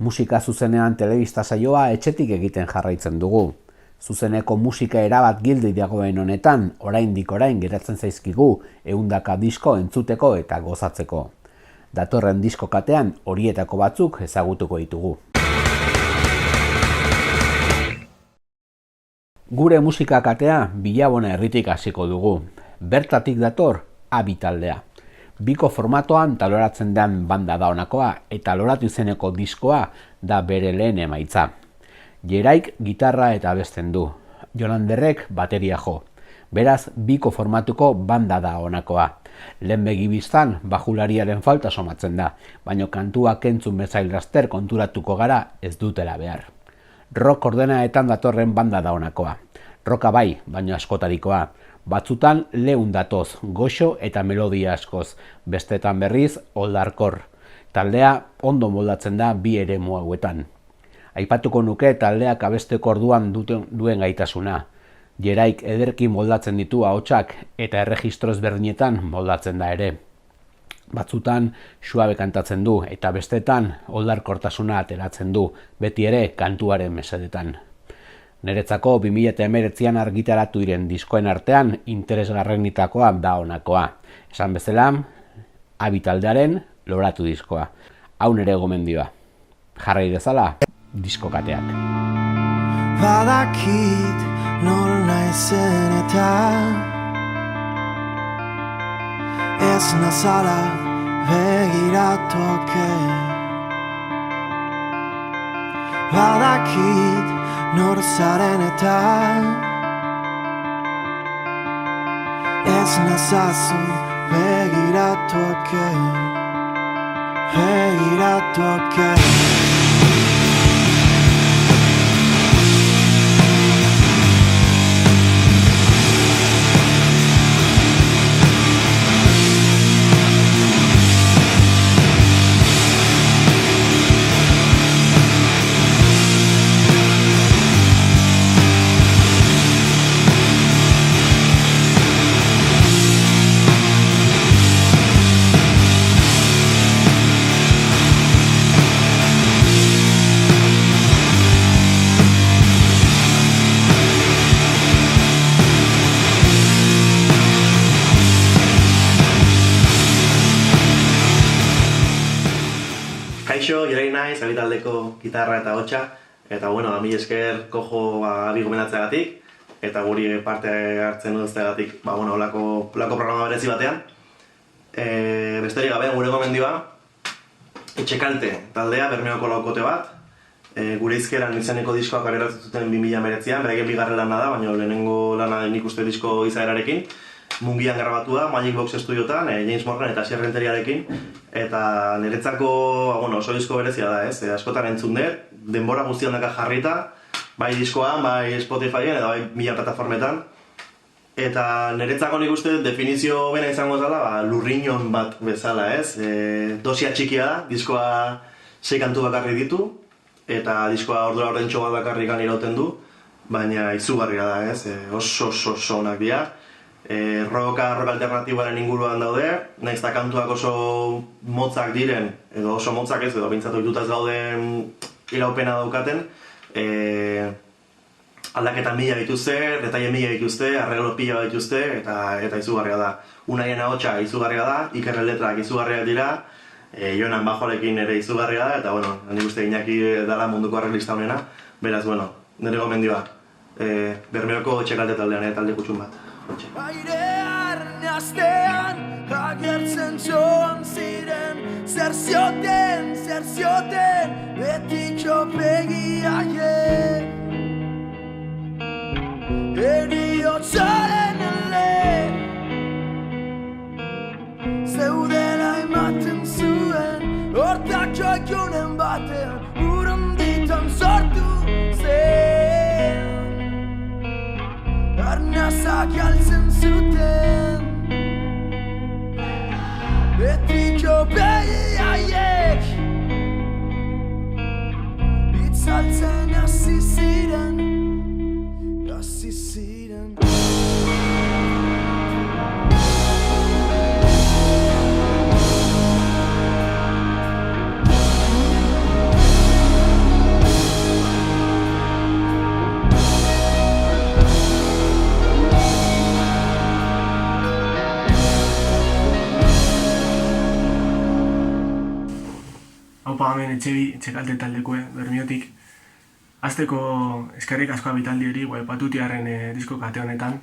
Musika zuzenean telebista saioa etxetik egiten jarraitzen dugu. Zuzeneko musika erabat gildi dagoen honetan, oraindik orain geratzen zaizkigu ehundaka disko entzuteko eta gozatzeko. Datorren disko katean horietako batzuk ezagutuko ditugu. Gure musika katea Bilabona herritik hasiko dugu. Bertatik dator Abi taldea. Biko formatoan taloratzen den banda da honakoa eta loratu izeneko diskoa da bere lehen emaitza. Jeraik gitarra eta abesten du, Jolanderrek bateria jo. Beraz, biko formatuko banda da honakoa. Lehen begibiztan bajulariaren falta somatzen da, baina kantuak entzun bezain laster konturatuko gara ez dutela behar. Rock ordenaetan datorren banda da honakoa. Rocka bai, baina askotarikoa. Batzutan leun datoz, goxo eta melodia askoz, bestetan berriz oldarkor. Taldea ondo moldatzen da bi eremu hauetan. Aipatuko nuke taldeak abesteko orduan duen gaitasuna. Jeraik ederki moldatzen ditu ahotsak eta erregistro ezberdinetan moldatzen da ere. Batzutan suabe kantatzen du eta bestetan oldarkortasuna ateratzen du, beti ere kantuaren mesedetan. Niretzako 2019an argitaratu diren diskoen artean interesgarrenetakoa da honakoa. Esan bezala, Abi taldearen loratu diskoa. Hau nere gomendioa. Jarrai dezala, disko kateak. Badakit nor naizen eta ez nazala begiratuke. Badakit nor zaren eta ez nazazu begiratuke. Kaixo, Jerei naiz, Abi taldeko gitarra eta hotsa. Eta mila esker kojo Abi gomendatzeagatik eta guri parte hartzen duzteagatik olako programa berezi batean. Besterik gabe, gure gomendioa Etxekalte taldea, Bermeoko laukote bat. Gure izkeran izeneko diskoak areratu zuten 2019an, beraien bigarren lana da, baina lehenengo lana nik uste disko izaerarekin. Mungian grabatua, Magic Box Studiotan, James Morgan eta Asier Renteriarekin. Eta niretzako oso disko berezia da, ez? Askotan entzun dut, denbora guztian daka jarrita, bai diskoan, bai Spotifyen edo bai mila plataformetan. Eta niretzako nik uste definizio bena izango zala, lurriñon bat bezala, ez? Dosia txikia da, diskoa 6 kantu bakarri ditu, eta diskoa ordura ordentxo bat bakarrik irauten du, baina izugarria da, ez? Oso onak dira. Rock alternatiboaren inguruan daude, nahiz eta kantuak oso motzak diren, edo oso motzak ez, edo bintzatu ditutaz dauden iraupena daukaten, aldaketa mila dituzte, detaile mila dituzte, arreglo pila dituzte, eta izugarria da. Unaien ahotsa izugarria da, Ikerren letrak izugarriak dira, Jonan bajoarekin ere izugarria da, eta nik uste Iñaki dela munduko arreglista honena, beraz, nire gomendioa, Bermeoko Etxekalte taldean, talde kutxun bat. Airearen astean agertzen joan ziren zer zioten betitxo begiaiek eriotzaren ele zeudela ematen zuen hortak joikunen batean urunditan sortu zen arnazak jaltzen zuten betiko behiaiek itzaltzen hasi ziren Haupa hemen etxekalte taldekue, Bermiotik. Azteko eskerrik asko abitaldieri, patutiarren disko kate honetan,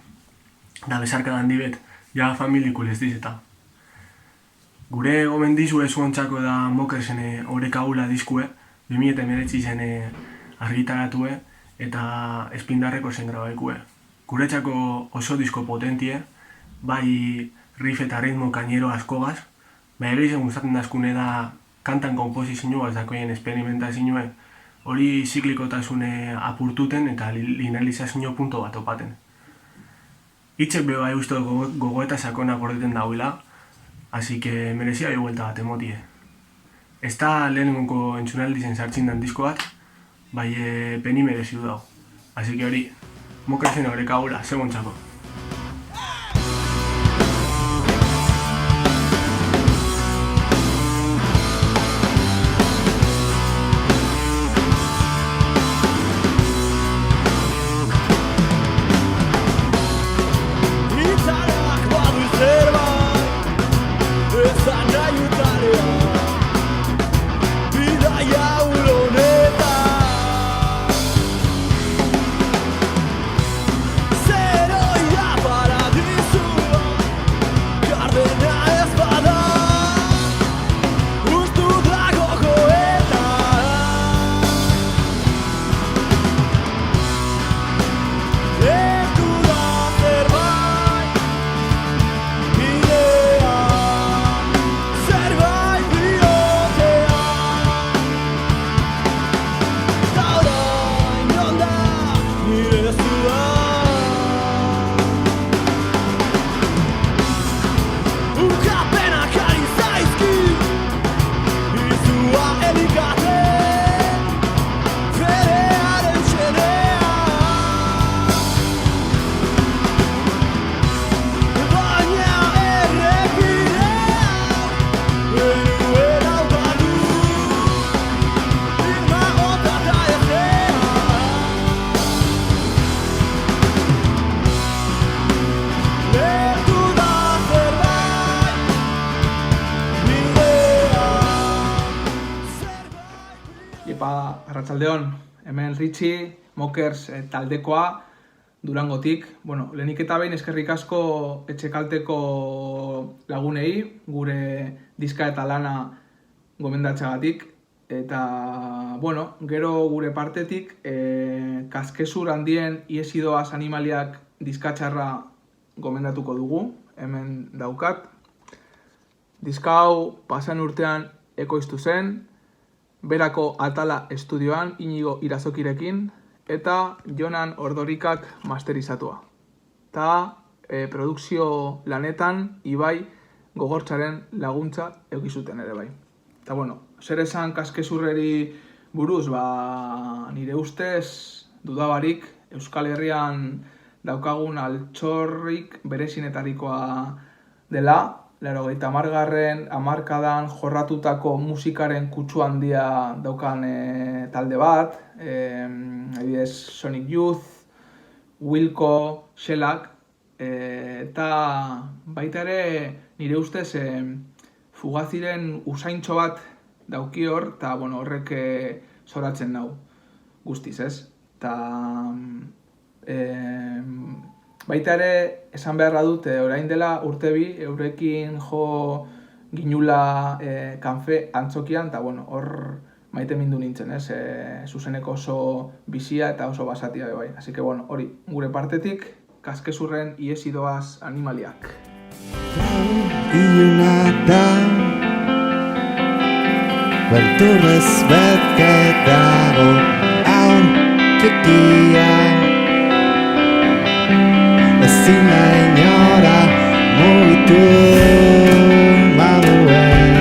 da besarka handi bet, ja familikul ez dizeta. Gure gomendizu ezuontzako da Mokersen Oreka Ula diskue, 2019 zen argitaratue eta espindarreko zen grabaikue. Guretzako oso disko potentie, bai riff eta ritmo kainero askogaz, bai egizien gustatzen dazkune da kantan komposizioa ez dakoien esperimentazioa, hori ziklikotasune apurtuten eta linealizazio punto bat opaten. Hitzek be bai uste gogoeta sakona gordeten dauela, así que merezia bi vuelta bat emotie. Ez da lehenengoko entzunaldizen sartzen dan disko bat, bai peni merezidu dago. Así que hori, Mokersen Oreka Ula, segontzako. Arratsaldeon, hemen Ritxi, Mokers taldekoa Durangotik. Lehenik eta behin eskerrik asko etxekalteko lagunei, gure diska eta lana gomendatxagatik. Eta, gero gure partetik, kaskezur handien iesidoaz animaliak diskatxarra gomendatuko dugu, hemen daukat. Diska hau pasan urtean ekoiztu zen, Berako Atala estudioan Inigo Irazokirekin eta Jonan Ordorikak masterizatua. Ta produkzio lanetan Ibai Gogortzaren laguntza eukizuten ere bai. Eta zer esan kaskezurreri buruz, nire ustez dudabarik Euskal Herrian daukagun altxorrik berezinetarikoa dela, 80. hamarkadan jorratutako musikaren kutsu handia daukan talde bat, adibidez Sonic Youth, Wilco, Shellac, eta baita ere nire ustez Fugaziren usaintxo bat dauki hor, eta horrek zoratzen nau guztiz, ez? Baita ere, esan beharra dut, orain dela urte bi, eurekin jo ginula kanfe antzokian, eta hor maite mindu nintzen, ez? Zuzeneko oso bizia eta oso basatia bai. Así que hori, gure partetik, kaskezurren iesidoaz animaliak. Ilunata Berturrez betke dago haun tikia Ezin da inora mugitu baduen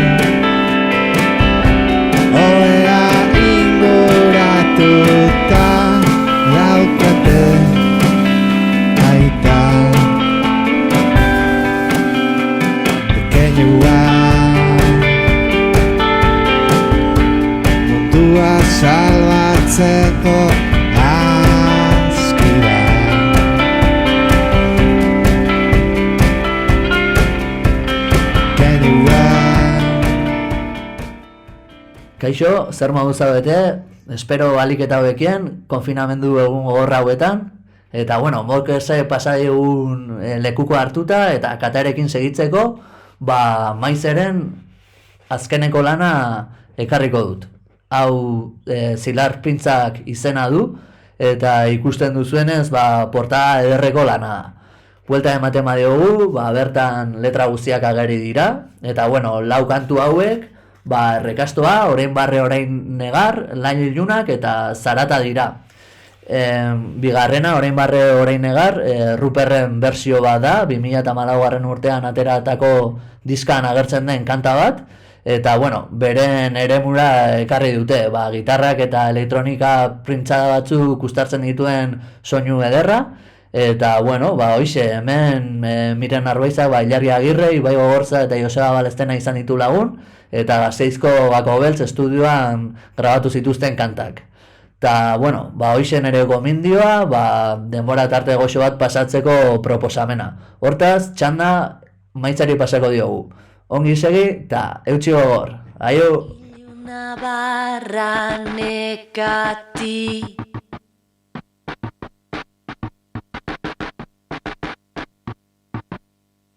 Ohea inguratuta daukate aita Pequeñua mundua salbatzeko Kaixo, zer modu zaudete? Espero alik eta hobekien, konfinamendu egun gogorra hauetan. Eta, bueno, molkese pasadegun lekuko hartuta eta katarekin segitzeko, maizeren azkeneko lana ekarriko dut. Hau Zilar Pintzak izena du, eta ikusten duzuenez, portada ederreko lana da. Buelta ematen badiogu, bertan letra guztiak ageri dira, eta, bueno, 4 kantu hauek, errekastoa, orain barre orain negar, lain ilunak eta zarata dira. Bigarrena, orain barre orain negar, Ruperren bersio bat da, 2014 urtean ateratako diskan agertzen den kanta bat, eta, bueno, beren eremura ekarri dute, gitarrak eta elektronika printzada batzuk uztartzen dituen soinu ederra, eta, bueno, hoixe, hemen Miren Arbaizak, Ilargi Agirre, Ibai Gogorza eta Joseba Balestena izan ditu lagun, eta Gasteizko Gako Beltz estudioan grabatu zituzten kantak. Eta, bueno, hoixe nere gomindioa, denbora tarte goxo bat pasatzeko proposamena. Hortaz, txanda Maitzari pasako diogu. Ongi segi eta eutxi gogor. Aio! Navarra nekati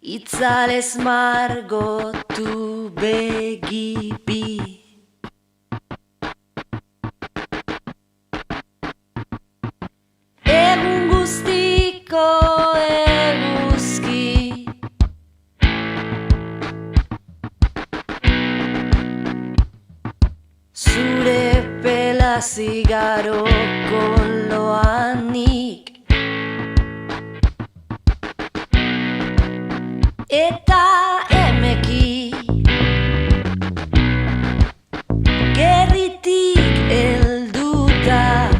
Itzalez margotu begibi Egun guztiko eguzki Zure pela zigaroko loanik Eta emeki gerritik helduta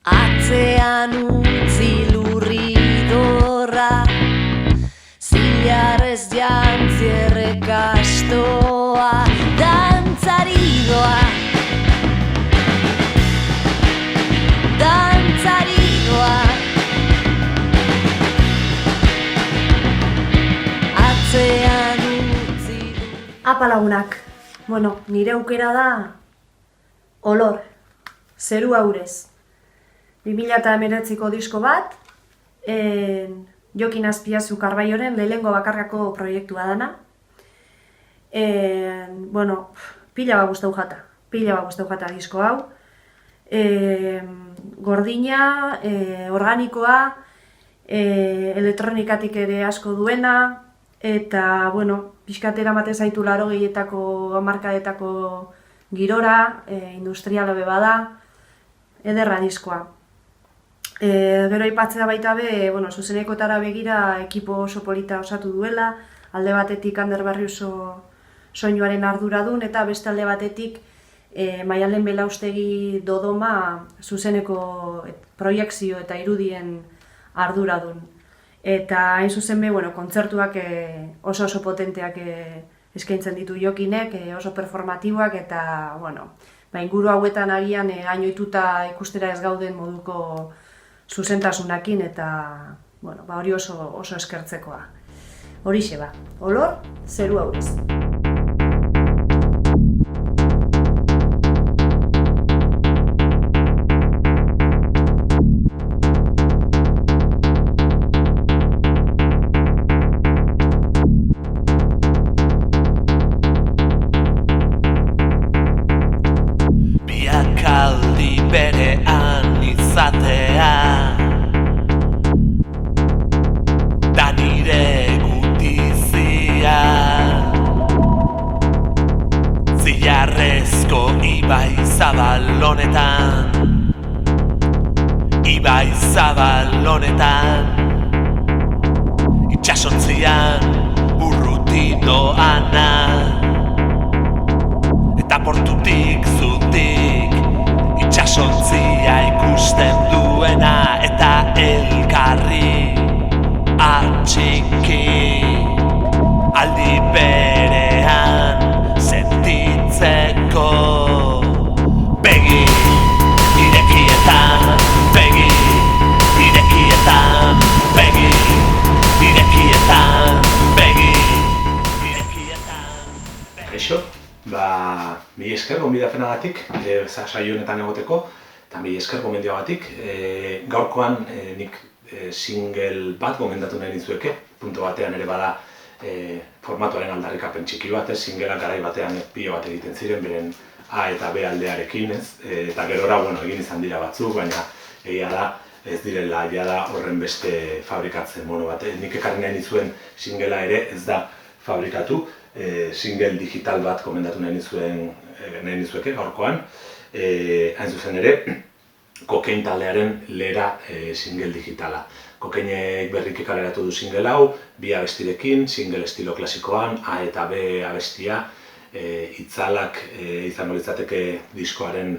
Atzean utzi lurridorra Zilarrez jantzi errekastoa Dantzari doa Apa lagunak, nire aukera da Olor, zeru aurrez. 2019ko disko bat, Jokin Azpiazu Karbaioren lehengo bakarkako proiektua dana. Pila bat gustau jata disko hau. Gordina, organikoa, elektronikatik ere asko duena, eta, pixkatera mate zaitu 80etako hamarkadetako girora, industriala be bada, ederra diskoa. Gero aipatzea baita be, zuzenekotara begira ekipo oso polita osatu duela, alde batetik Ander Barriuso soinuaren arduradun, eta beste alde batetik Maialen Belaustegi Dodoma zuzeneko proiekzio eta irudien arduradun. Eta hain zuzen be, kontzertuak oso potenteak eskaintzen ditu Jokinek, oso performatiboak eta, inguru hauetan agian gainoituta ikustera ez gauden moduko zuzentasunakin eta, hori oso eskertzekoa. Horixe ba, Olor, zeru aurrez. Berean izatea da nire gutizia Zilarrezko Ibai Zabal honetan itxasontzian urruti doana eta portutik zutik itxasontzia ikusten duena eta elkarri atxiki aldi berean sentitzeko begi irekietan, begi irekietan, begi irekietan, begi irekietan. Kaixo, mila esker gonbidapenagatik, saio honetan egoteko, eta mila esker gomendioagatik. Gaurkoan nik single bat gomendatu nahi dizueke, punto batean ere bada formatuaren aldarrikapen txiki bat, singleak garai batean pilo bat egiten ziren, beren A eta B aldearekin, eta gerora, egin izan dira batzuk, baina egia da, ez direla jada horren beste fabrikatzen. Nik ekarri nahi nizuen singlea ere ez da fabrikatu, single digital bat komendatu nahi nizueke gaurkoan. Hain zuzen ere, Kokain taldearen lera single digitala. Kokainek berriki kaleratu du single hau, bi abestirekin, single estilo klasikoan, A eta B abestia, itzalak izango litzateke diskoaren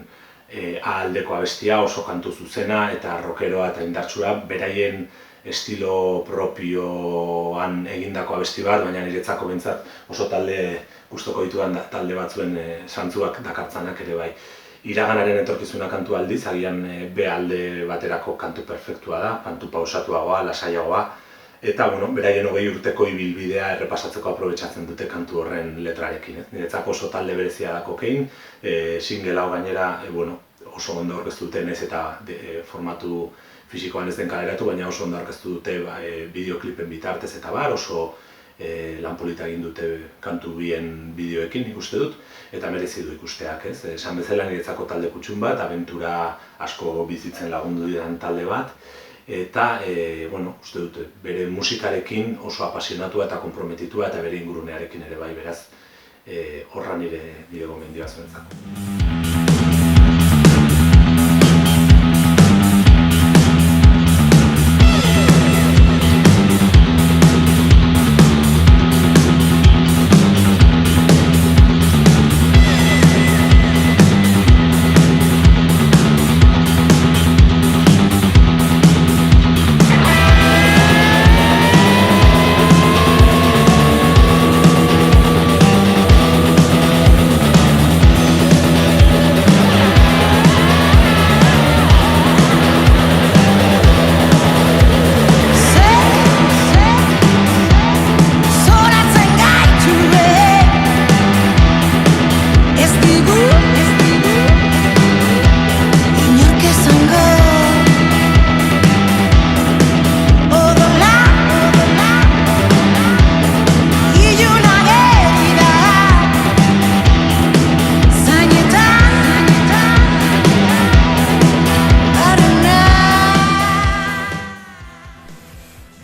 A aldeko abestia, oso kantu zuzena eta rockeroa eta indartsua, beraien estilo propioan egindako abesti bat, baina niretzako behintzat oso talde gustoko ditudan talde batzuen zantzuak dakartzanak ere bai. Iraganaren etorkizuna kantu aldiz, agian B alde baterako kantu perfektua da, kantu pausatuagoa, lasaiagoa, eta beraien 20 urteko ibilbidea errepasatzeko aprobetxatzen dute kantu horren letrarekin. Niretzako oso talde berezia da Kokain, single hau gainera oso ondo aurkeztu dute, nahiz eta formatu fisikoan ez den kaleratu, baina oso ondo aurkeztu dute bideoklipen bitartez eta oso lan polita egin dute kantu bien bideoekin ikuste dut, eta merezi du ikusteak, ez? Esan bezala niretzako talde kutxun bat, abentura asko bizitzen lagundu diren talde bat, eta, uste dut, bere musikarekin oso apasionatua eta konprometitua eta bere ingurunearekin ere bai, beraz, horra nire gomendioa zuentzako.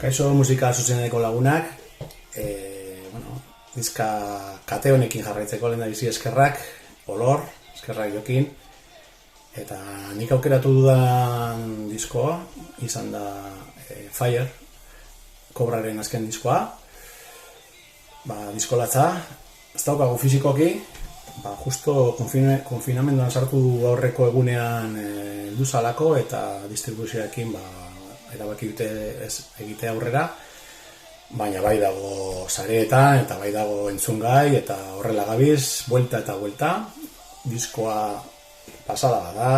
Kaixo musika zuzeneko lagunak, diska kate honekin jarraitzeko lehendabizi eskerrak, olor, eskerrak jokin, eta nik aukeratu dudan diskoa, izan da Fire, Kobraren azken diskoa, diskolatza, ez daukagu fizikoki, justo konfinamenduan sartu aurreko egunean duzalako eta distribuzioekin erabaki dute egite aurrera, baina bai dago sareetan eta bai dago entzungai eta horrela gabiz, buelta eta buelta, diskoa pasada da,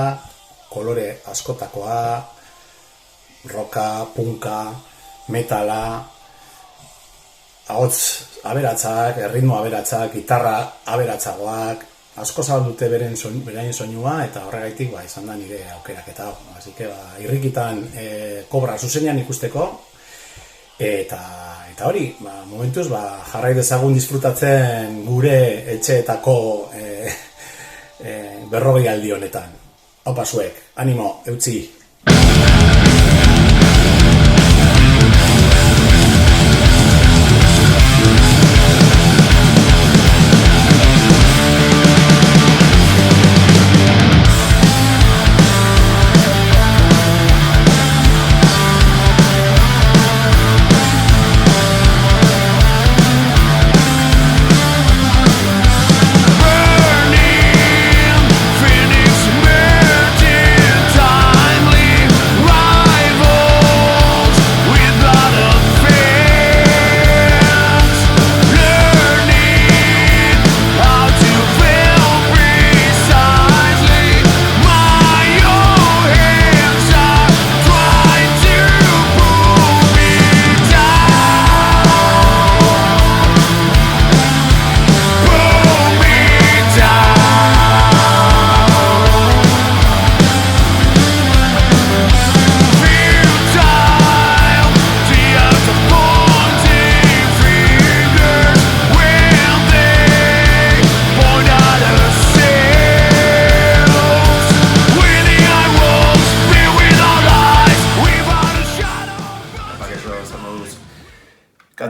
kolore askotakoa, rocka, punka, metala, ahots aberatsak, erritmo aberatsak, gitarra aberatsagoak, asko zabaldute beraien soinua eta horregaitik izan da nire aukeraketa hau. Así que irrikitan Kobra zuzenean ikusteko eta hori, momentuz jarrai dezagun disfrutatzen gure etxeetako 40 aldi honetan. Aupa zuek, animo, eutzi! Time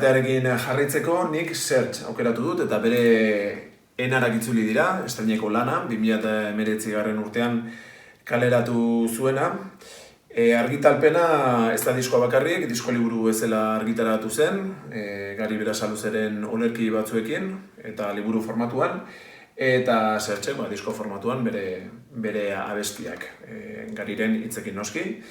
taldearekin jarraitzeko nik Search aukeratu dut eta bere enarak itzuli dira, estreineko lana, 2019 urtean kaleratu zuena. Argitalpena ez da diskoa bakarrik, disko liburu bezala argitaratu zen, Gari Berasaluzeren olerki batzuekin eta liburu formatuan, eta Searchek disko formatuan bere abestiak, Gariren hitzekin noski,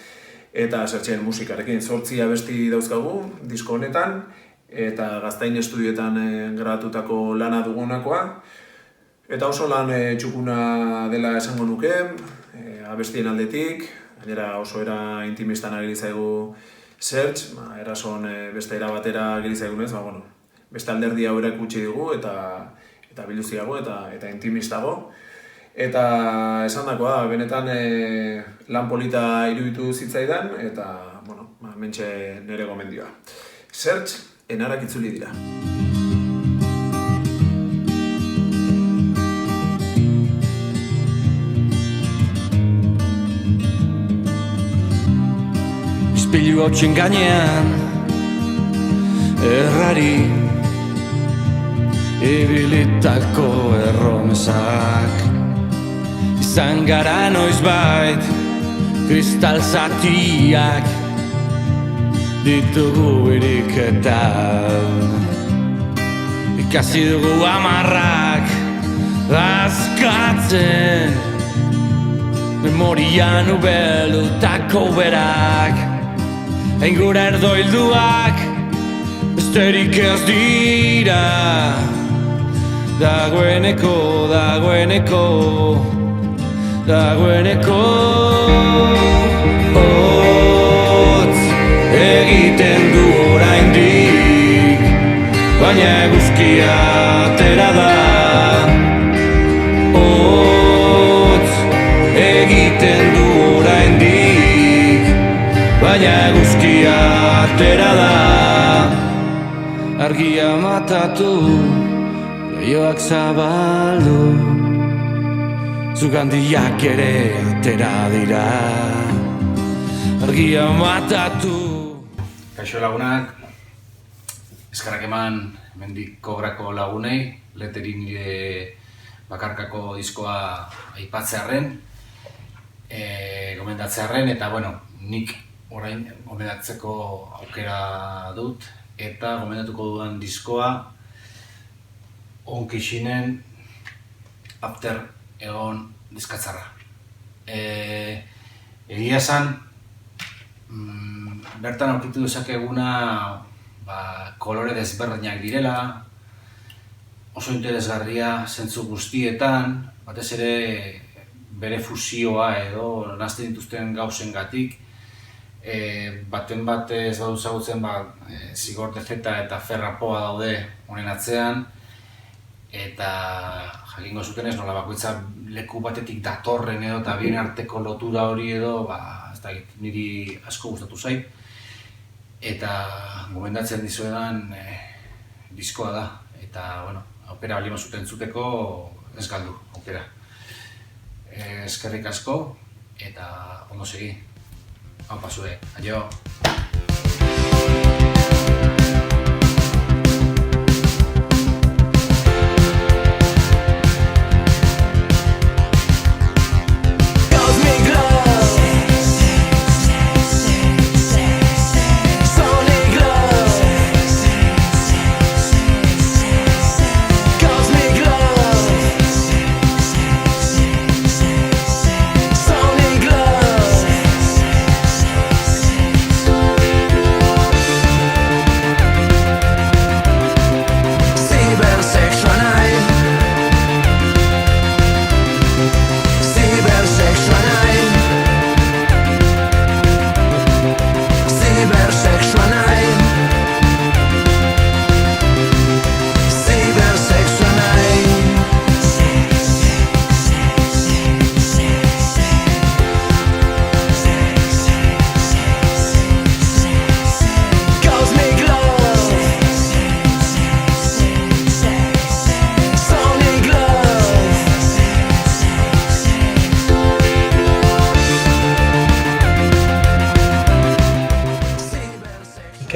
eta Searchen musikarekin 8 abesti dauzkagu disko honetan, eta Gaztain estudioetan grabatutako lana dugunakoa, eta oso lan txukuna dela esango nuke, abestien aldetik, gainera oso era intimistan ageri zaigu Search, erason beste era batera ageri zaigunez, beste alderdi hau erakutsi digu eta biluziago eta intimistago. Eta esandakoa da, benetan lan polita iruditu zitzaidan eta, hementxe nire gomendioa. Search, enarak itzuli dira. Ispilu hautsen gainean errari ibilitako erromesak izan gara noizbait kristal zatiak ditugu iriketan ikasi dugu amarrak azkatzen memorian ubelutako berak Engura erdoilduak besterik ez dira Dagoeneko Hotz egiten du oraindik Baina eguzkia atera da Hotz egiten du oraindik Baina eguzkia atera da Argia matatu, leioak zabaldu Zugandiak ere atera dira Argia matatu Kaixo lagunak, eskerrak eman hemendik Kobrako lagunei Leterin nire bakarkako diskoa aipatzearren gomendatzearren eta nik orain gomendatzeko aukera dut eta gomendatuko dudan diskoa Onkixinen After Egon diskatzarra. Egia esan, bertan aurkitu dezakeguna kolore desberdinak direla, oso interesgarria zentzu guztietan, batez ere bere fusioa edo nazten dituzten gauzengatik, baten bat ez badu zagutzen Zigor Dezeta eta Ferrapoa daude honen atzean eta jakingo zutenez nola bakoitza leku batetik datorren edo eta bien arteko lotura hori edo ez dakit, niri asko gustatu zait eta gomendatzen dizuedan diskoa da eta aukera bali mazuten zuteko ez galdu aukera eskerrik asko eta ondo segi Hau pasue, adio!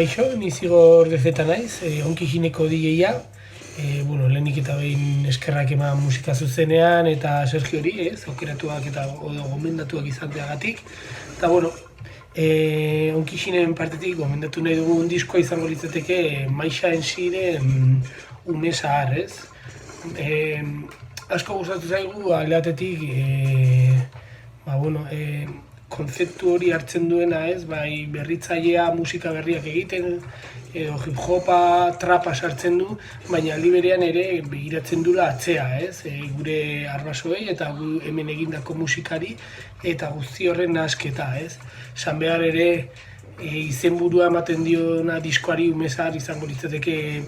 Kaixo, ni Zigor Dezeta naiz, onkijineko DJ-a. Lehenik eta behin eskerrak eman musika zuzenean eta Sergiori, aukeratuak eta gomendatuak izateagatik. Eta onkixinen partetik gomendatu nahi dugun diskoa izango litzateke Maixa Ensiren Ume Zahar, asko gustatu zaigu alde batetik kontzeptu hori hartzen duena, bai berritzailea musika berriak egiten, edo hip-hopa, trapa sartzen du, baina aldi berean ere begiratzen dula atzea, gure arbasoei eta hemen egindako musikari eta guzti horren nahasketa, Esan behar ere izenburua ematen diona diskoari Ume Zahar izango litzateke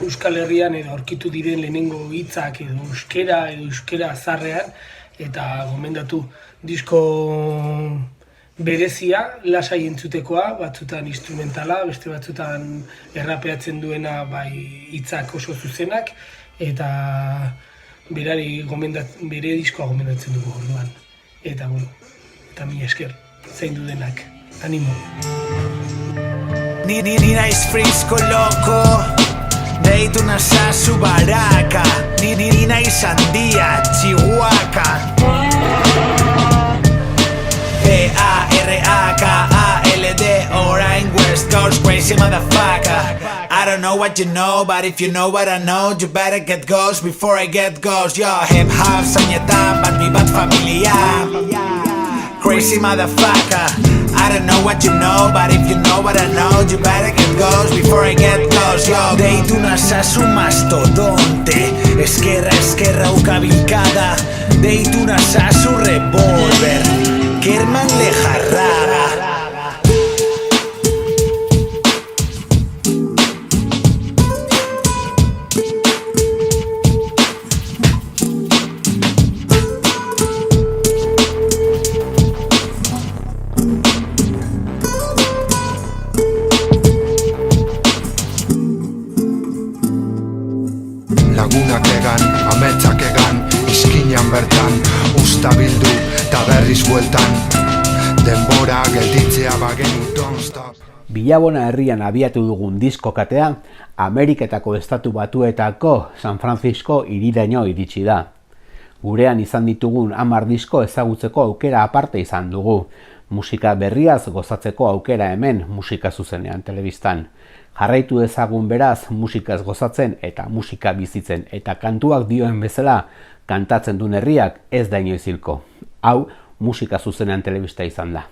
Euskal Herrian edo aurkitu diren lehenengo hitzak edo euskera zarrean, eta gomendatu disko berezia, lasai entzutekoa, batzutan instrumentala, beste batzutan errapeatzen duena hitzak oso zuzenak, eta bere diskoa gomendatzen dugu orduan. Eta mila esker, zein du denak, animo. Ni naiz frisco loko, deitu nazazu baraka, ni naiz handia, Chihuahua. P-A-R-A-K-A-L-D, orain West Coast, crazy motherfucker. I don't know what you know, but if you know what I know, you better get ghost before I get ghost. Yo, hip-hop, zainetan, bat mi bat familia. Crazy motherfucker. I don't know what you know, but if you know what I know, you better get ghost before I get ghost. Yo, deitu nazazu mastodonte, eskerra ukabilkada, deitu nazazu revolver, Kerman Lejarraga. Lagunak egan, ametsak egan, izkinan bertan, usta bildu, eta berriz bueltan, denbora gelditzea bagenu, don't stop. Villabona herrian abiatu dugun disko katea, Ameriketako estatu batuetako San Francisco hiriraino iritsi da. Gurean izan ditugun 10 disko ezagutzeko aukera aparte izan dugu. Musika berriaz gozatzeko aukera hemen musika zuzenean telebistan. Jarraitu ezagun beraz musikaz gozatzen eta musika bizitzen eta kantuak dioen bezala kantatzen duen herriak ez da inoiz hilko. Hau musika zuzenean telebista izan da.